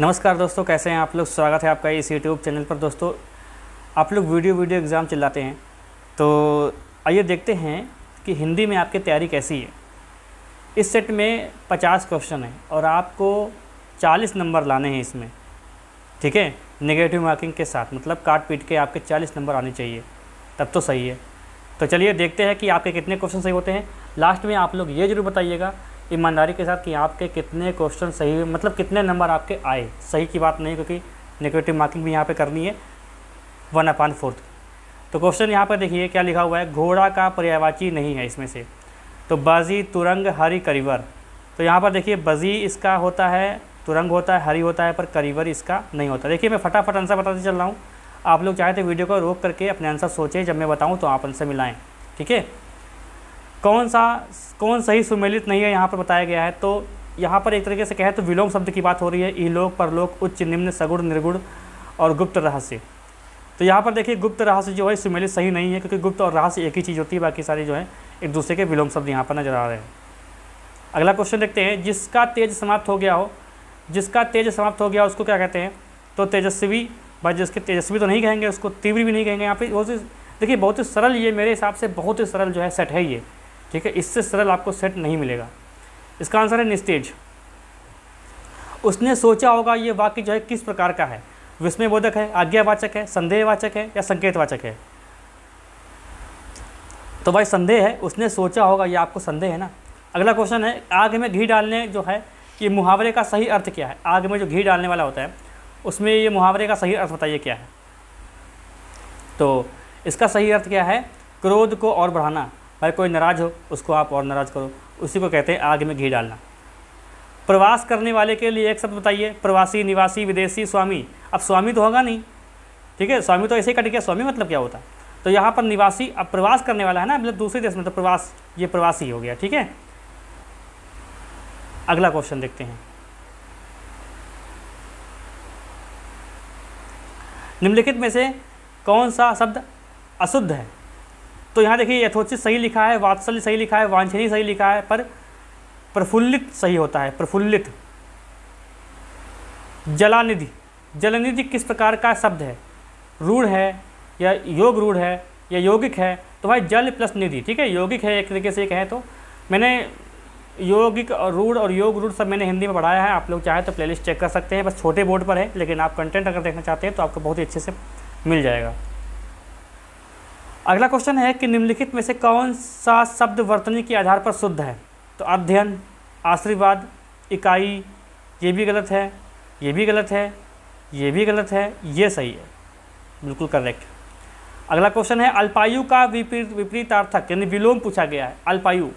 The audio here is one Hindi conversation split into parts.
नमस्कार दोस्तों, कैसे हैं आप लोग। स्वागत है आपका इस यूट्यूब चैनल पर। दोस्तों, आप लोग वीडियो एग्ज़ाम चिल्लाते हैं, तो आइए देखते हैं कि हिंदी में आपकी तैयारी कैसी है। इस सेट में 50 क्वेश्चन है और आपको 40 नंबर लाने हैं इसमें, ठीक है। नेगेटिव मार्किंग के साथ, मतलब काट पीट के आपके 40 नंबर आने चाहिए, तब तो सही है। तो चलिए देखते हैं कि आपके कितने क्वेश्चन सही होते हैं। लास्ट में आप लोग ये ज़रूर बताइएगा ईमानदारी के साथ कि आपके कितने क्वेश्चन सही, मतलब कितने नंबर आपके आए। सही की बात नहीं, क्योंकि नेगेटिव मार्किंग भी यहाँ पे करनी है 1/4। तो क्वेश्चन यहाँ पर देखिए क्या लिखा हुआ है। घोड़ा का पर्यायवाची नहीं है इसमें से, तो बाजी, तुरंग, हरि, करिवर। तो यहाँ पर देखिए बजी इसका होता है, तुरंग होता है, हरि होता है, पर करिवर इसका नहीं होता। देखिए मैं फटाफट आंसर बताते चल रहा हूँ। आप लोग चाहे तो वीडियो को रोक करके अपने आंसर सोचें, जब मैं बताऊँ तो आप आंसर मिलाएँ, ठीक है। कौन सही सुमेलित नहीं है यहाँ पर बताया गया है। तो यहाँ पर एक तरीके से कहें तो विलोम शब्द की बात हो रही है। इलोक, परलोक, उच्च, निम्न, सगुण, निर्गुण और गुप्त रहस्य। तो यहाँ पर देखिए गुप्त रहस्य जो है सुमेलित सही नहीं है, क्योंकि गुप्त और रहस्य एक ही चीज़ होती है, बाकी सारी जो है एक दूसरे के विलोम शब्द यहाँ पर नजर आ रहे हैं। अगला क्वेश्चन देखते हैं। जिसका तेज समाप्त हो गया हो, जिसका तेज समाप्त हो गया उसको क्या कहते हैं। तो तेजस्वी, भाई जिसके तेजस्वी तो नहीं कहेंगे, उसको तीव्र भी नहीं कहेंगे। यहाँ पे बहुत ही देखिए बहुत ही सरल, ये मेरे हिसाब से बहुत ही सरल जो है सेट है ये, ठीक है। इससे सरल आपको सेट नहीं मिलेगा। इसका आंसर है निस्तेज। उसने सोचा होगा ये वाक्य जो है किस प्रकार का है। विस्मयबोधक है, आज्ञावाचक है, संदेहवाचक है या संकेतवाचक है। तो भाई संदेह है, उसने सोचा होगा, ये आपको संदेह है ना। अगला क्वेश्चन है आग में घी डालने जो है, ये मुहावरे का सही अर्थ क्या है। आग में जो घी डालने वाला होता है उसमें ये मुहावरे का सही अर्थ बताइए क्या है। तो इसका सही अर्थ क्या है, क्रोध को और बढ़ाना। भाई कोई नाराज़ हो उसको आप और नाराज़ करो, उसी को कहते हैं आग में घी डालना। प्रवास करने वाले के लिए एक शब्द बताइए। प्रवासी, निवासी, विदेशी, स्वामी। अब स्वामी तो होगा नहीं, ठीक है, स्वामी तो ऐसे ही कट गया। स्वामी मतलब क्या होता है। तो यहाँ पर निवासी, अब प्रवास करने वाला है ना, मतलब दूसरे देश में, तो प्रवास, ये प्रवासी हो गया, ठीक है। अगला क्वेश्चन देखते हैं। निम्नलिखित में से कौन सा शब्द अशुद्ध है। तो यहाँ देखिए यथोचित सही लिखा है, वात्सल्य सही लिखा है, वांछनीय सही लिखा है, पर प्रफुल्लित सही होता है, प्रफुल्लित। जलानिधि, जलनिधि किस प्रकार का शब्द है। रूढ़ है या योग रूढ़ है या यौगिक है। तो भाई जल प्लस निधि, ठीक है, यौगिक है एक तरीके से कहें तो। मैंने यौगिक और रूढ़ और योग रूढ़ सब मैंने हिंदी में पढ़ाया है। आप लोग चाहे तो प्लेलिस्ट चेक कर सकते हैं, बस छोटे बोर्ड पर है, लेकिन आप कंटेंट अगर देखना चाहते हैं तो आपको बहुत ही अच्छे से मिल जाएगा। अगला क्वेश्चन है कि निम्नलिखित में से कौन सा शब्द वर्तनी के आधार पर शुद्ध है। तो अध्ययन, आशीर्वाद, इकाई, ये भी गलत है, ये भी गलत है, ये भी गलत है, ये सही है, बिल्कुल करेक्ट। अगला क्वेश्चन है अल्पायु का विपरीतार्थक यानी विलोम पूछा गया है। अल्पायु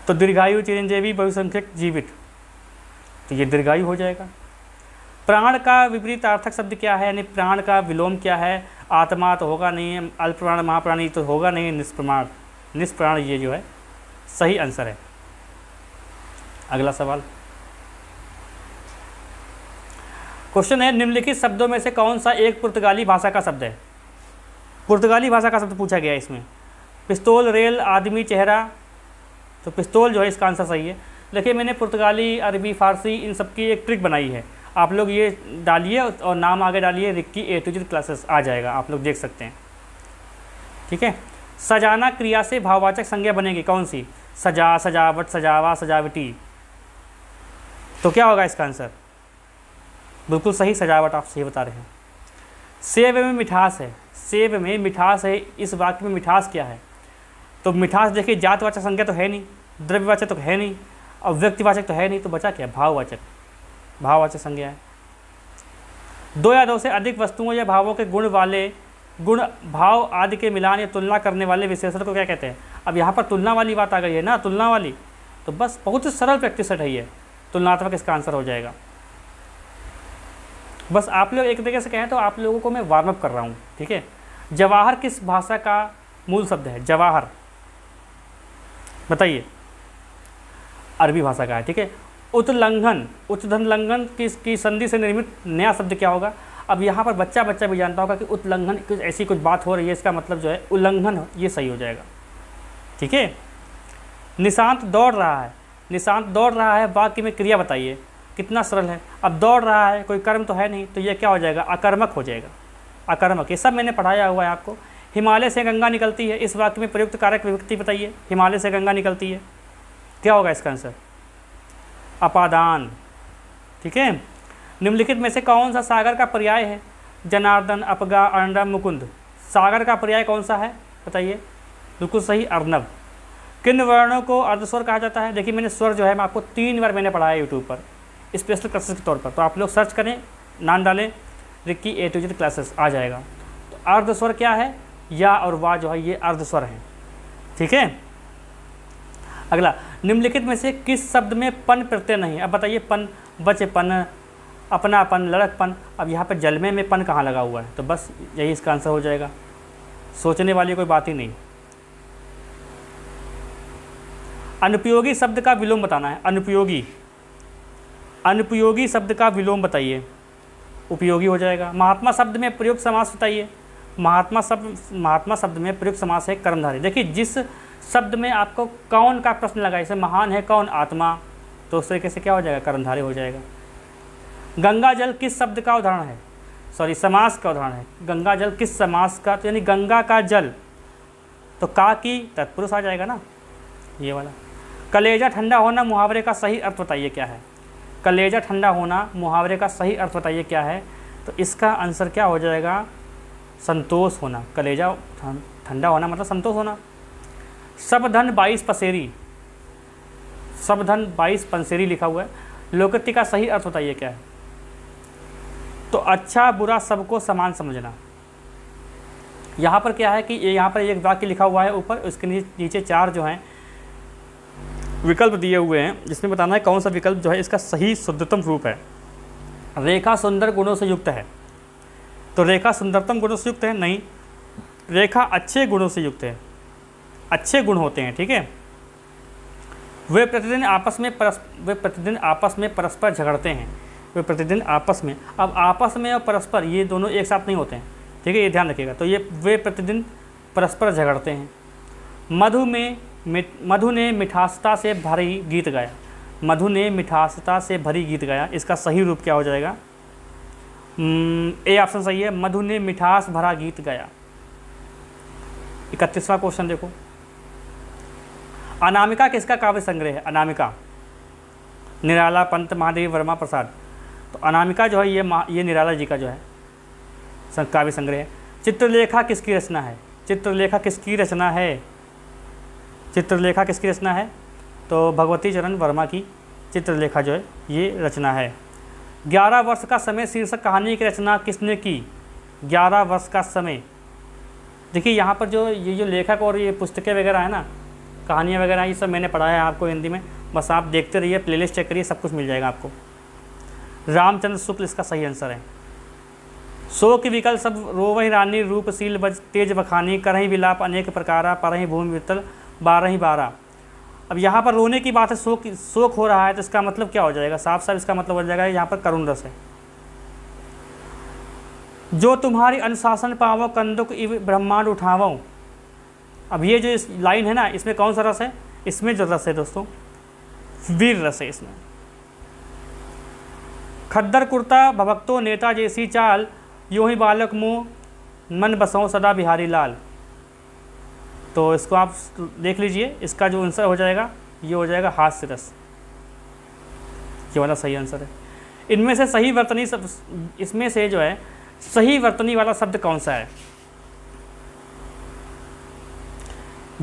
तो दीर्घायु, चिरंजीवी, बहुसंख्यक, जीवित, तो ये दीर्घायु हो जाएगा। प्राण का विपरीतार्थक शब्द क्या है, यानी प्राण का विलोम क्या है। आत्मा तो होगा नहीं, अल्पप्राण, महाप्राणी तो होगा नहीं, निष्प्रमाण, निष्प्राण ये जो है सही आंसर है। अगला सवाल क्वेश्चन है निम्नलिखित शब्दों में से कौन सा एक पुर्तगाली भाषा का शब्द है। पुर्तगाली भाषा का शब्द पूछा गया है इसमें। पिस्तौल, रेल, आदमी, चेहरा। तो पिस्तौल जो है इसका आंसर सही है। देखिए मैंने पुर्तगाली, अरबी, फारसी इन सब की एक ट्रिक बनाई है। आप लोग ये डालिए और नाम आगे डालिए, Ricky A to Z classes आ जाएगा, आप लोग देख सकते हैं, ठीक है। सजाना क्रिया से भाववाचक संज्ञा बनेगी कौन सी। सजा, सजावट, सजावा, सजावटी। तो क्या होगा इसका आंसर, बिल्कुल सही, सजावट आप सही बता रहे हैं। सेब में मिठास है, सेब में मिठास है, इस वाक्य में मिठास क्या है। तो मिठास देखिए जातवाचक संज्ञा तो है नहीं, द्रव्यवाचक तो है नहीं, और व्यक्तिवाचक तो है नहीं, तो बचा क्या, भाववाचक, भाववाचक संज्ञा है। दो या दो से अधिक वस्तुओं या भावों के गुण वाले, गुण, भाव आदि के मिलान या तुलना करने वाले विशेषण को क्या कहते हैं। अब यहाँ पर तुलना वाली बात आ गई है ना, तुलना वाली, तो बस बहुत ही सरल प्रैक्टिस सेट है ये, तुलनात्मक इसका आंसर हो जाएगा। बस आप लोग एक तरीके से कहें तो आप लोगों को मैं वार्म अप कर रहा हूँ, ठीक है। जवाहर किस भाषा का मूल शब्द है। जवाहर बताइए, अरबी भाषा का है, ठीक है। उत्लंघन, उच्चधन लंघन की संधि से निर्मित नया शब्द क्या होगा। अब यहाँ पर बच्चा भी जानता होगा कि उत्लंघन कुछ ऐसी कुछ बात हो रही है, इसका मतलब जो है उल्लंघन, ये सही हो जाएगा, ठीक है। निशांत दौड़ रहा है, निशांत दौड़ रहा है, वाक्य में क्रिया बताइए। कितना सरल है। अब दौड़ रहा है, कोई कर्म तो है नहीं, तो ये क्या हो जाएगा, अकर्मक हो जाएगा, अकर्मक। ये सब मैंने पढ़ाया हुआ है आपको। हिमालय से गंगा निकलती है, इस वाक्य में प्रयुक्त कारक विभक्ति बताइए। हिमालय से गंगा निकलती है, क्या होगा इसका आंसर, अपादान। ठीक है। निम्नलिखित में से कौन सा सागर का पर्याय है, जनार्दन, अपगा, अर्णव, मुकुंद। सागर का पर्याय कौन सा है बताइए, बिल्कुल सही, अर्णव। किन वर्णों को अर्धस्वर कहा जाता है। देखिए मैंने स्वर जो है मैं आपको 3 बार मैंने पढ़ाया यूट्यूब पर स्पेशल क्लासेस के तौर पर, तो आप लोग सर्च करें, नाम डालें Ricky A to Z classes, आ जाएगा। तो अर्धस्वर क्या है, या और वा जो है ये अर्धस्वर है। ठीक है। अगला, निम्नलिखित में से किस शब्द में पन प्रत्यय नहीं। अब बताइए, पन, बचपन, अपनापन, लड़कपन। अब यहाँ पर जलमे में पन कहाँ लगा हुआ है, तो बस यही इसका आंसर हो जाएगा, सोचने वाली कोई बात ही नहीं। अनुपयोगी शब्द का विलोम बताना है, अनुपयोगी, अनुपयोगी शब्द का विलोम बताइए, उपयोगी हो जाएगा। महात्मा शब्द में प्रयुक्त समास बताइए। महात्मा शब्द में प्रयुक्त समास है कर्मधारय। देखिए जिस शब्द में आपको कौन का प्रश्न लगा, जैसे महान है कौन, आत्मा, तो उस तरीके से क्या हो जाएगा, कर्मधारय हो जाएगा। गंगा जल किस शब्द का उदाहरण है, सॉरी समास का उदाहरण है। गंगा जल किस समास का, तो यानी गंगा का जल, तो का की तत्पुरुष आ जाएगा ना, ये वाला। कलेजा ठंडा होना मुहावरे का सही अर्थ बताइए क्या है। कलेजा ठंडा होना मुहावरे का सही अर्थ बताइए क्या है, तो इसका आंसर क्या हो जाएगा, संतोष होना। कलेजा ठंडा होना मतलब संतोष होना। सब धन 22 पसेरी, सब धन 22 पंसेरी लिखा हुआ है, लोकोक्ति का सही अर्थ बताइए क्या है, तो अच्छा बुरा सबको समान समझना। यहाँ पर क्या है कि ये यहाँ पर एक वाक्य लिखा हुआ है ऊपर, उसके नीचे 4 जो हैं विकल्प दिए हुए हैं, जिसमें बताना है कौन सा विकल्प जो है इसका सही शुद्धतम रूप है। रेखा सुंदर गुणों से युक्त है, तो रेखा सुंदरतम गुणों से युक्त है नहीं, रेखा अच्छे गुणों से युक्त है, अच्छे गुण होते हैं। ठीक है। वे प्रतिदिन आपस में परस्पर झगड़ते हैं, वे प्रतिदिन आपस में, अब आपस में और परस्पर ये दोनों एक साथ नहीं होते हैं। ठीक है, ये ध्यान रखिएगा। तो ये वे प्रतिदिन परस्पर झगड़ते हैं। मधु ने मिठासता से भरी गीत गाया, मधु ने मिठासता से भरी गीत गाया, इसका सही रूप क्या हो जाएगा, ए ऑप्शन सही है, मधु ने मिठास भरा गीत गाया। 31वां क्वेश्चन देखो, अनामिका किसका काव्य संग्रह है। अनामिका, निराला, पंत, महादेवी वर्मा, प्रसाद। तो अनामिका जो है ये निराला जी का जो है काव्य संग्रह है। चित्रलेखा किसकी रचना है, चित्रलेखा किसकी रचना है, चित्रलेखा किसकी रचना है, तो भगवती चरण वर्मा की चित्रलेखा जो है ये रचना है। 11 वर्ष का समय शीर्षक कहानी की रचना किसने की, 11 वर्ष का समय। देखिए यहाँ पर जो ये जो लेखक और ये पुस्तकें वगैरह है ना, कहानियाँ वगैरह, ये सब मैंने पढ़ाया है आपको हिंदी में, बस आप देखते रहिए, प्लेलिस्ट चेक करिए, सब कुछ मिल जाएगा आपको। रामचंद्र शुक्ल इसका सही आंसर है। सो की विकल्प सब रोवहि रानी, रूपशील बज तेज बखानी, करही विलाप अनेक प्रकारा, परही भूमि वितल, 12 अब यहाँ पर रोने की बात है, शोक हो रहा है, तो इसका मतलब क्या हो जाएगा, साफ साफ इसका मतलब हो जाएगा यहाँ पर करुण रस है। जो तुम्हारी अनुशासन पावो, कंदुक इव ब्रह्मांड उठावो। अब ये जो इस लाइन है ना, इसमें कौन सा रस है, इसमें जो रस है दोस्तों वीर रस है इसमें। खद्दर कुर्ता भभक्तो नेता जैसी चाल, यूं ही बालक मुँह मन बसों सदा बिहारी लाल। तो इसको आप देख लीजिए, इसका जो आंसर हो जाएगा ये हो जाएगा हास्य रस, ये वाला सही आंसर है। इनमें से सही वर्तनी शब्द, इसमें से जो है सही वर्तनी वाला शब्द कौन सा है,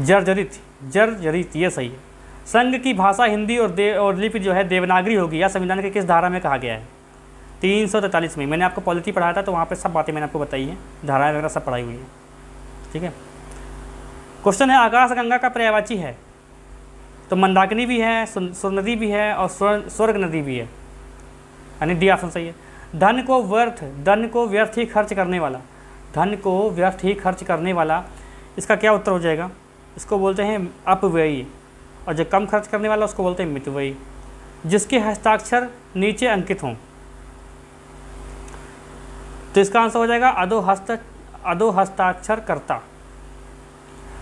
जर्जरित, जर्जरित ये सही है। संघ की भाषा हिंदी और लिपि जो है देवनागरी होगी, या संविधान के किस धारा में कहा गया है, 343 में। मैंने आपको पॉलिटी पढ़ाया था, तो वहाँ पे सब बातें मैंने आपको बताई हैं, धाराएं वगैरह सब पढ़ाई हुई है। ठीक है। क्वेश्चन है, आकाश गंगा का पर्यायवाची है, तो मंदाकिनी भी है, सुर नदी भी है, और स्वर्ग नदी भी है, यानी डी ऑप्शन सही है। धन को व्यर्थ ही खर्च करने वाला, धन को व्यर्थ ही खर्च करने वाला, इसका क्या उत्तर हो जाएगा, इसको बोलते हैं अपव्ययी, और जो कम खर्च करने वाला उसको बोलते हैं मितव्ययी। जिसके हस्ताक्षर नीचे अंकित हों, तो इसका आंसर हो जाएगा अधो हस्ताक्षर कर्ता।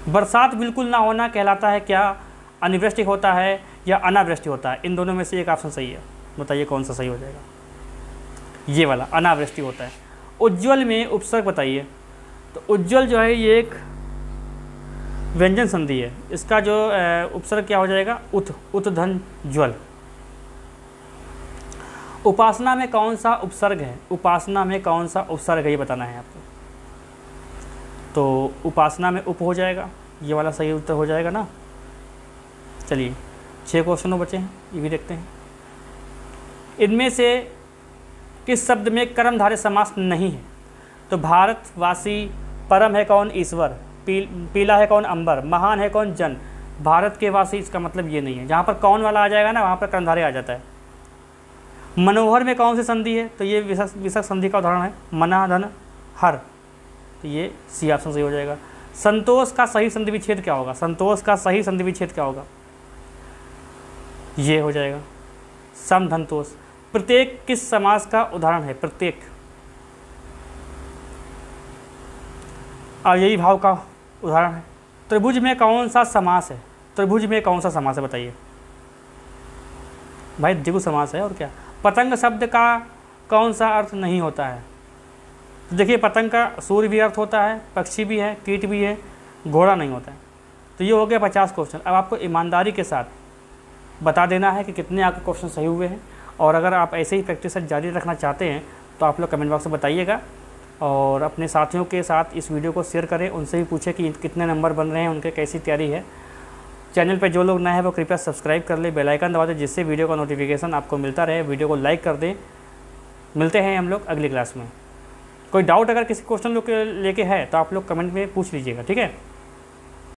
बरसात बिल्कुल ना होना कहलाता है क्या, अनिवृष्टि होता है या अनावृष्टि होता है, इन दोनों में से एक ऑप्शन सही है। बताइए कौन सा सही हो जाएगा। ये वाला अनावृष्टि होता है। उज्ज्वल में उपसर्ग बताइए। तो उज्ज्वल जो है ये एक व्यंजन संधि है, इसका जो उपसर्ग क्या हो जाएगा, उत, उत धन ज्वल। उपासना में कौन सा उपसर्ग है, उपासना में कौन सा उपसर्ग है ये बताना है आपको। तो उपासना में उप हो जाएगा, ये वाला सही उत्तर हो जाएगा ना। चलिए 6 क्वेश्चन बचे हैं, ये भी देखते हैं। इनमें से किस शब्द में कर्मधारय समास नहीं है। तो भारतवासी, परम है कौन, ईश्वर, पीला है कौन, अंबर, महान है कौन, जन। भारत के वासी, इसका मतलब ये नहीं है। जहाँ पर कौन वाला आ जाएगा ना वहाँ पर कर्मधारय आ जाता है। मनोहर में कौन सी संधि है, तो ये विसर्ग संधि का उदाहरण है, मना धन हर, तो ये सी ऑप्शन सही हो जाएगा। संतोष का सही संधि विच्छेद क्या होगा, संतोष का सही संधि विच्छेद क्या होगा, ये हो जाएगा समधनतोष। प्रत्येक किस समास का उदाहरण है, प्रत्येक अव्ययी भाव का उदाहरण है। त्रिभुज में कौन सा समास है, त्रिभुज में कौन सा समास है बताइए। भाई द्विगु समास है और क्या। पतंग शब्द का कौन सा अर्थ नहीं होता है। तो देखिए पतंग का सूर्य भी अर्थ होता है, पक्षी भी है, कीट भी है, घोड़ा नहीं होता है। तो ये हो गया 50 क्वेश्चन। अब आपको ईमानदारी के साथ बता देना है कि कितने आपके क्वेश्चन सही हुए हैं। और अगर आप ऐसे ही प्रैक्टिस जारी रखना चाहते हैं तो आप लोग कमेंट बॉक्स में बताइएगा, और अपने साथियों के साथ इस वीडियो को शेयर करें, उनसे भी पूछें कि कितने नंबर बन रहे हैं, उनके कैसी तैयारी है। चैनल पर जो लोग नए हैं वो कृपया सब्सक्राइब कर ले, बेल आइकन दबा दें, जिससे वीडियो का नोटिफिकेशन आपको मिलता रहे। वीडियो को लाइक कर दें। मिलते हैं हम लोग अगली क्लास में। कोई डाउट अगर किसी क्वेश्चन लोग लेके है तो आप लोग कमेंट में पूछ लीजिएगा, ठीक है।